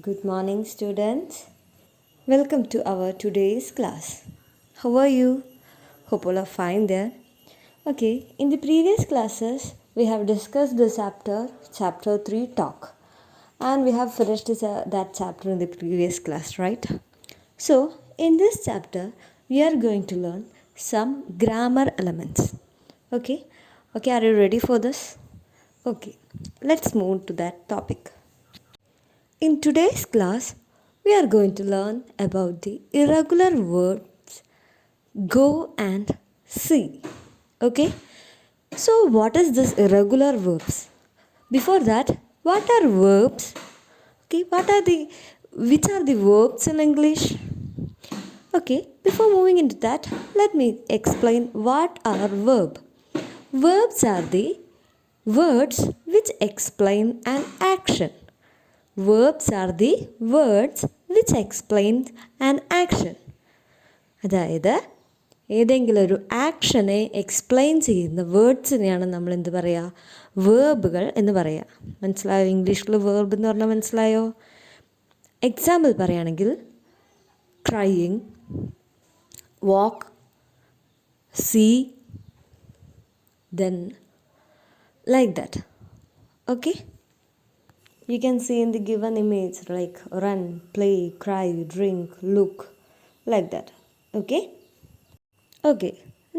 Good morning, students. Welcome to our today's class. How are you? Hope all are fine there. Okay, in the previous classes, we have discussed the chapter 3 talk, and we have finished that chapter in the previous class, right? So, in this chapter, we are going to learn some grammar elements. Okay, are you ready for this? Okay, let's move to that topic. In today's class, we are going to learn about the irregular words go and see. Okay? So, what is this irregular verbs? Before that, what are verbs? Okay, which are the verbs in English? Okay, before moving into that, let me explain what are verbs. Verbs are the words which explain an action. Verbs are the words which explain an action. അതായത് ഏതെങ്കിലും ഒരു ആക്ഷനെ explain ചെയ്യുന്ന വേർഡ്സിനെയാണ് നമ്മൾ എന്ത് പറയുക, വേർബുകൾ എന്ന് പറയുക. മനസ്സിലായോ? ഇംഗ്ലീഷിൽ വേർബ് എന്ന് പറഞ്ഞാൽ മനസ്സിലായോ? എക്സാമ്പിൾ പറയുകയാണെങ്കിൽ crying, walk, see, then like that. Okay, you can see in the given image like run, play, cry, drink, look, like that. Okay,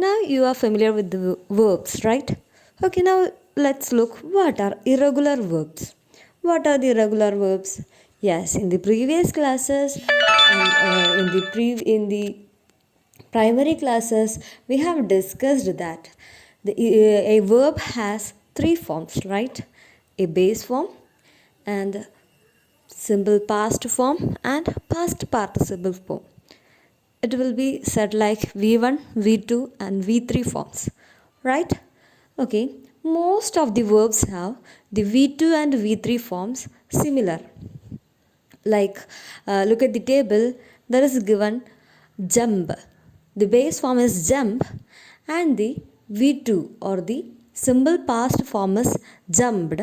now you are familiar with the verbs, right? Okay, now let's look what are irregular verbs. What are the irregular verbs? Yes, in the previous classes and in the primary classes we have discussed that a verb has three forms, right? A base form, and simple past form and past participle form. It will be said like V1, V2 and V3 forms, right? Okay, most of the verbs have the V2 and V3 forms similar. Like look at the table, there is given jump. The base form is jump and the V2 or the simple past form is jumped,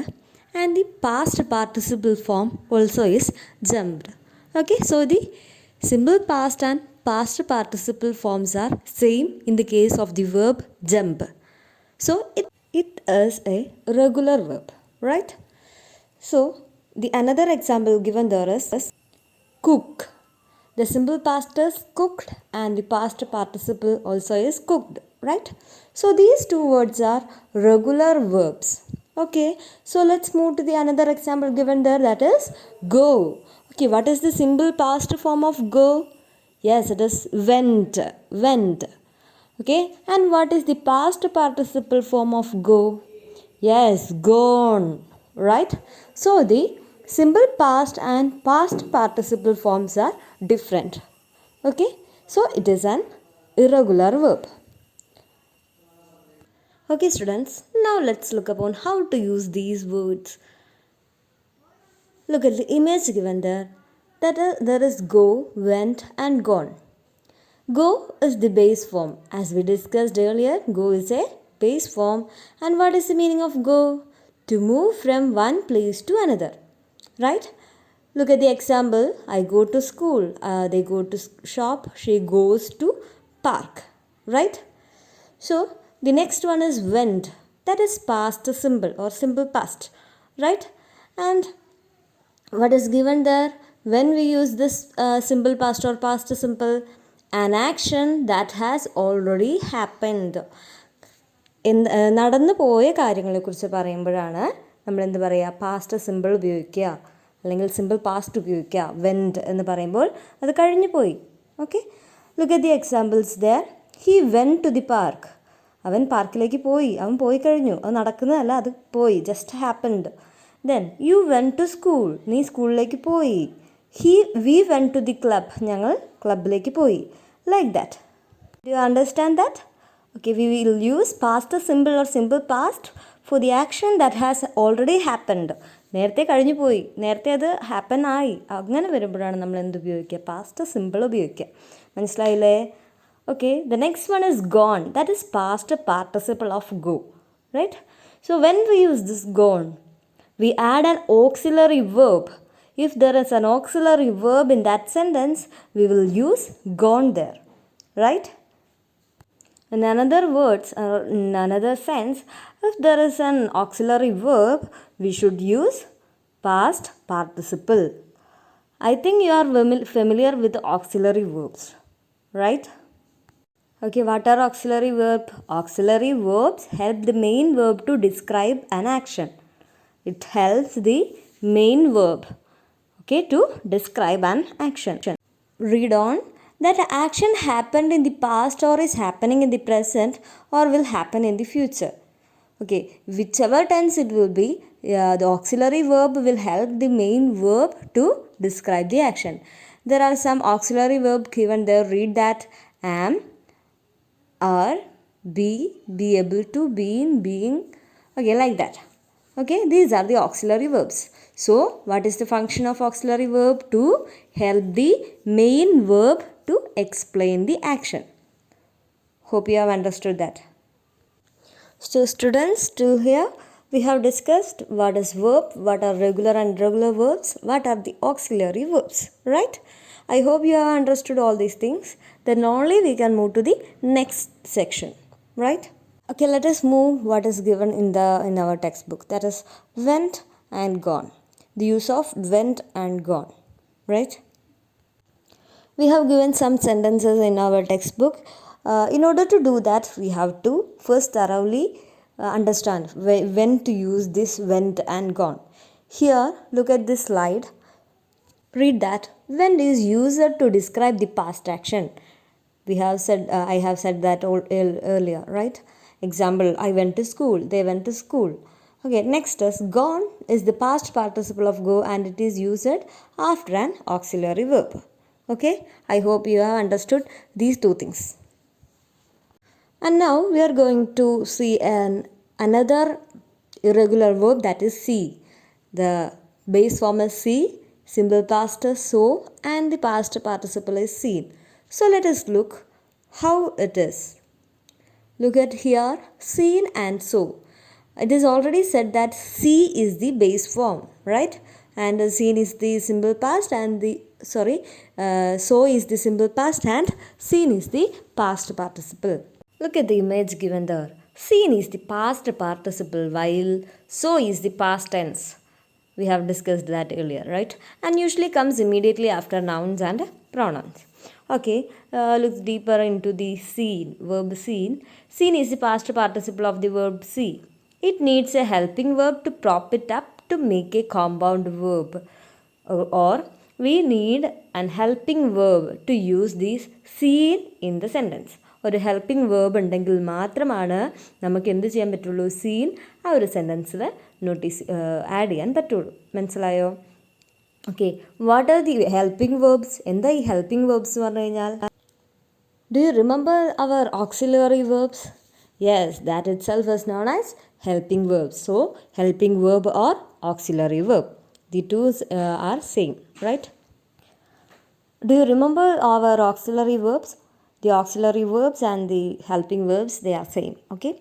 and the past participle form also is jumped. Okay, so the simple past and past participle forms are same in the case of the verb jump. So it is a regular verb, right? So the another example given there is cook. The simple past is cooked and the past participle also is cooked, right? So these two words are regular verbs. Okay, so let's move to the another example given there, that is go. Okay, what is the simple past form of go? Yes, it is went. Okay, and what is the past participle form of go? Yes, gone, right? So the simple past and past participle forms are different. Okay, so it is an irregular verb. Okay, students, now let's look upon how to use these words. Look at the image given there. There is go, went and gone. Go is the base form. As we discussed earlier, go is a base form. And what is the meaning of go? To move from one place to another, right? Look at the example. I go to school. They go to shop. She goes to park, right? So the next one is went. That is past simple or simple past, right? And what is given there? When we use this simple past or past simple, an action that has already happened. നടന്നു പോയ കാര്യങ്ങളെക്കുറിച്ച് പറയുമ്പോഴാണ് നമ്മൾ എന്ത് പറയുക, past simple ഉപയോഗിക്കുക അല്ലെങ്കിൽ simple past ഉപയോഗിക്കുക. വെൻറ്റ് എന്ന് പറയുമ്പോൾ അത് കഴിഞ്ഞു പോയി. Okay, look at the examples there. He went to the park. അവൻ പാർക്കിലേക്ക് പോയി. അവൻ പോയി കഴിഞ്ഞു. അത് നടക്കുന്നതല്ല, അത് പോയി, just happened. Then you went to school. നീ സ്കൂളിലേക്ക് പോയി. We went to the club. ഞങ്ങൾ ക്ലബിലേക്ക് പോയി. Like that. Do you understand that? Okay, we will use past simple or simple past for the action that has already happened. നേരത്തെ കഴിഞ്ഞു പോയി, നേരത്തെ അത് ഹാപ്പൻ ആയി, അങ്ങനെ വരുമ്പോഴാണ് നമ്മൾ എന്ത് ഉപയോഗിക്കുക, പാസ്റ്റ് സിമ്പിൾ ഉപയോഗിക്കുക. മനസ്സിലായില്ലേ? Okay, the next one is gone. That is past participle of go, right? So when we use this gone, we add an auxiliary verb if there is an auxiliary verb in that sentence, we will use gone there, right? In another words, or in another sense, if there is an auxiliary verb, we should use past participle. I think you are familiar with auxiliary verbs, right? Okay, what are auxiliary verbs? Auxiliary verbs help the main verb to describe an action. It helps the main verb, okay, to describe an action. Read on. That action happened in the past or is happening in the present or will happen in the future. Okay, whichever tense it will be, the auxiliary verb will help the main verb to describe the action. There are some auxiliary verb given there. Read that: am, are, be able to, been, being. Okay, like that. Okay, these are the auxiliary verbs. So, what is the function of auxiliary verb? To help the main verb to explain the action. Hope you have understood that. So, students, till here we have discussed what is verb, what are regular and irregular verbs, what are the auxiliary verbs, right? I hope you have understood all these things. Then only we can move to the next section, right? Okay, let us move what is given in our textbook, that is went and gone. The use of went and gone, right? We have given some sentences in our textbook. In order to do that, we have to first thoroughly understand when to use this went and gone. Here, look at this slide. Read that. Went is used to describe the past action. We have said, I have said that earlier, right? Example, I went to school, they went to school. Okay, next is gone is the past participle of go and it is used after an auxiliary verb. Okay, I hope you have understood these two things. And now we are going to see another irregular verb, that is see. The base form is see, simple past is so, and the past participle is seen. So let us look how it is. Look at here, seen and so. It is already said that see is the base form, right? And seen is the simple past and so is the simple past and seen is the past participle. Look at the image given there. Seen is the past participle while so is the past tense. We have discussed that earlier, right? And usually comes immediately after nouns and pronouns. Okay, look deeper into the seen, verb seen. Seen is the past participle of the verb see. It needs a helping verb to prop it up to make a compound verb. Or we need an helping verb to use this seen in the sentence. ഒരു helping verb ഉണ്ടെങ്കിൽ മാത്രമാണ് നമുക്ക് എന്ത് ചെയ്യാൻ പറ്റുള്ളൂ, scene ആ ഒരു സെൻറ്റൻസിൽ add ചെയ്യാൻ പറ്റുള്ളൂ. മനസ്സിലായോ? Okay, what are the helping verbs? എന്താ ഈ ഹെൽപ്പിംഗ് വേർബ്സ് എന്ന് പറഞ്ഞു കഴിഞ്ഞാൽ? Do you remember our auxiliary verbs? Yes, that itself is known as helping verbs. So, helping verb or auxiliary verb. The two are same, right? Do you remember our auxiliary verbs? The auxiliary verbs and the helping verbs, they are same, okay?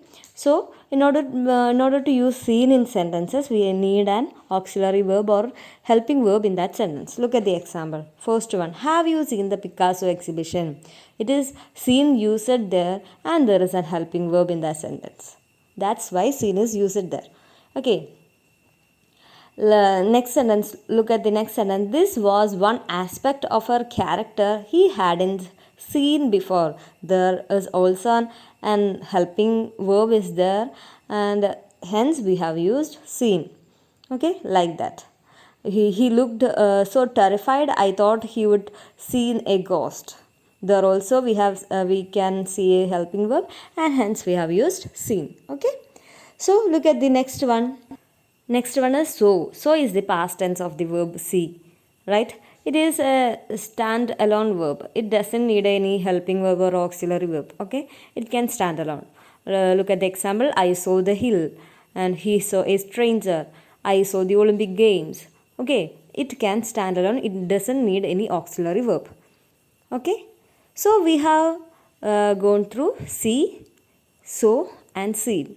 So, in order to use seen in sentences, we need an auxiliary verb or helping verb in that sentence. Look at the example. First one, have you seen the Picasso exhibition? It is seen used there and there is a helping verb in that sentence. That's why seen is used there. Okay. Next sentence. Look at the next sentence. This was one aspect of her character he hadn't seen before. There is also an helping verb is there and hence we have used seen. Okay, like that. He looked so terrified. I thought he would seen a ghost. There also we can see a helping verb and hence we have used seen. Okay, so look at the next one. Next one is so. So is the past tense of the verb see, right? It is a stand-alone verb. It doesn't need any helping verb or auxiliary verb. Okay, it can stand alone. Look at the example. I saw the hill and he saw a stranger. I saw the Olympic Games. Okay, it can stand alone. It doesn't need any auxiliary verb. Okay. So, we have gone through see, so and seen.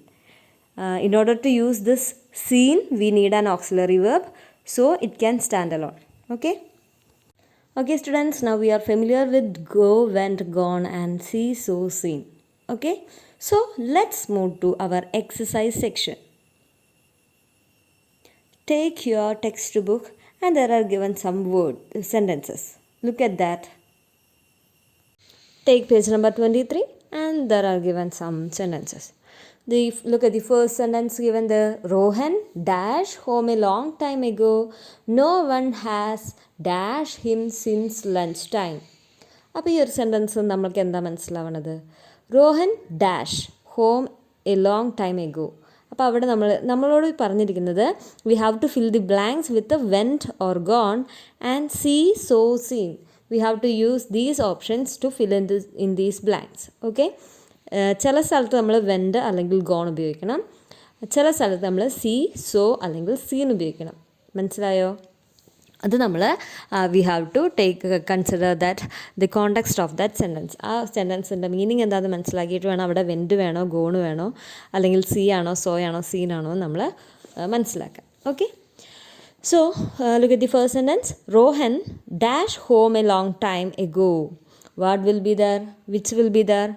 In order to use this seen, we need an auxiliary verb, so it can stand alone. Okay? Okay, students, now we are familiar with go, went, gone, and see, saw, seen. Okay? So, let's move to our exercise section. Take your textbook and there are given some sentences. Look at that. Take page number 23 and there are given some sentences. Look at the first sentence given there. Rohan dash home a long time ago. No one has dash him since lunch time. അപ്പോൾ ഈ ഒരു sentence നമ്മൾക്ക് എന്താ മനസ്സിലാവണത്? Rohan dash home a long time ago. അപ്പോൾ അവിടെ നമ്മളോട് പറഞ്ഞിരിക്കുന്നത് we have to fill the blanks with went or gone and see saw seen. We have to use these options to fill in these blanks. Okay, ചില സ്ഥലത്ത് നമ്മൾ went അല്ലെങ്കിൽ gone ഉപയോഗിക്കണം, ചില സ്ഥലത്ത് നമ്മൾ സീ സോ അല്ലെങ്കിൽ സീൻ ഉപയോഗിക്കണം. മനസ്സിലായോ? അത് നമ്മൾ we have to consider that the context of that sentence. ആ സെൻറ്റൻസിൻ്റെ മീനിങ് എന്താണെന്ന് മനസ്സിലാക്കിയിട്ട് വേണം അവിടെ വെൻറ്റ് വേണോ ഗോണ് വേണോ അല്ലെങ്കിൽ സീ ആണോ സോ ആണോ സീൻ ആണോ നമ്മൾ മനസ്സിലാക്കാം. Okay, so look at the first sentence. Rohan dash home a long time ago. What will be there? Which will be there?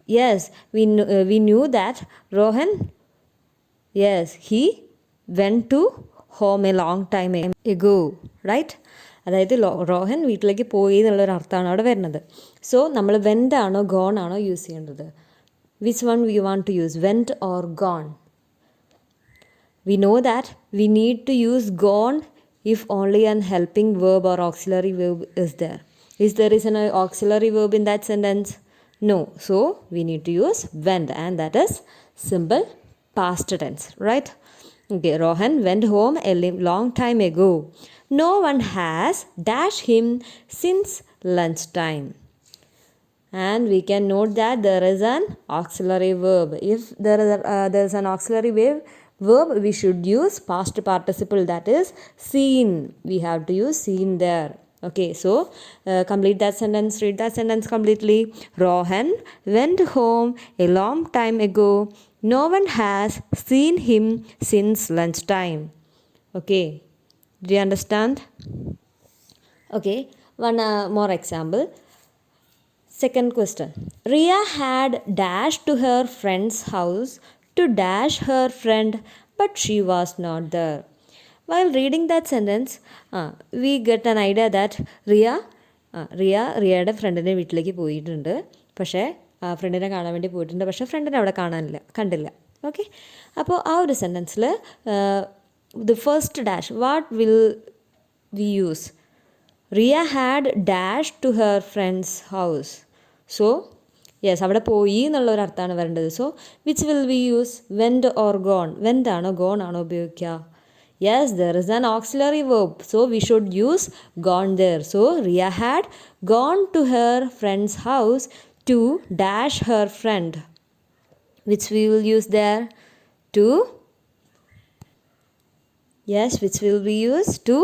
Yes, we knew that Rohan, yes, he went to home a long time ago, right? അതായത് റോഹൻ വീട്ടിലേക്ക് പോയി എന്നുള്ളൊരു അർത്ഥമാണ് അവിടെ വരുന്നത്. So നമ്മൾ went ആണോ gone ആണോ യൂസ് ചെയ്യേണ്ടത്? Which one we want to use, went or gone? We know that we need to use gone if only an helping verb or auxiliary verb is there. Is there an auxiliary verb in that sentence? No. So we need to use went, and that is simple past tense, right? Okay, Rohan went home a long time ago. No one has dashed him since lunchtime. And we can note that there is an auxiliary verb. If there is an auxiliary verb, we should use past participle, that is seen. We have to use seen there. Okay, so complete that sentence. Read that sentence completely. Rohan went home a long time ago. No one has seen him since lunchtime. Okay, do you understand? Okay, one more example. Second question. Ria had dashed to her friend's house to dash her friend, but she was not there. While reading that sentence, we get an idea that റിയയുടെ ഫ്രണ്ടിൻ്റെ വീട്ടിലേക്ക് പോയിട്ടുണ്ട്. പക്ഷേ ഫ്രണ്ടിനെ കാണാൻ വേണ്ടി പോയിട്ടുണ്ട്, പക്ഷേ ഫ്രണ്ടിനെ അവിടെ കണ്ടില്ല. ഓക്കെ, അപ്പോൾ ആ ഒരു സെൻറ്റൻസിൽ the first dash what will we use? Riya had dash to her friend's house. So yes, അവിടെ പോയി എന്നുള്ള ഒരു അർത്ഥമാണ് വരേണ്ടത്. So which will we use, went or gone? Went ആണോ ഗോൺ ആണോ ഉപയോഗിക്കുക? Yes, there is an auxiliary verb, so we should use gone there. So Riya had gone to her friend's house to dash her friend. Which we will use there? To, yes, which will be used to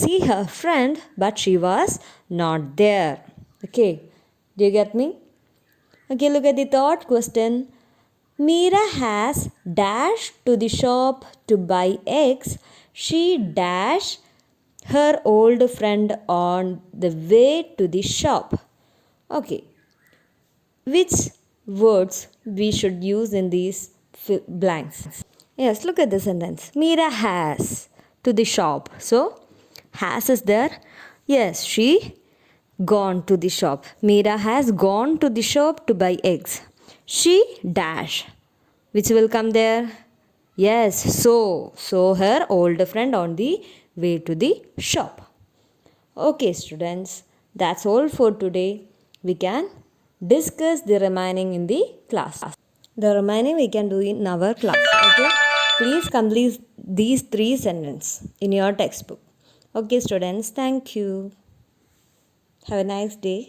see her friend, but she was not there. Okay, do you get me? Okay, look at the third question. Meera has dashed to the shop to buy eggs. She dashed her old friend on the way to the shop. Okay, which words we should use in these blanks? Yes, look at the sentence. Meera has to the shop. So, has is there? Yes, she gone to the shop. Meera has gone to the shop to buy eggs. She dash. Which will come there? Yes, so her old friend on the way to the shop. Okay, students, that's all for today. We can discuss the remaining in the class. The remaining we can do in our class. Okay, please complete these 3 sentences in your textbook. Okay, students, thank you. Have a nice day.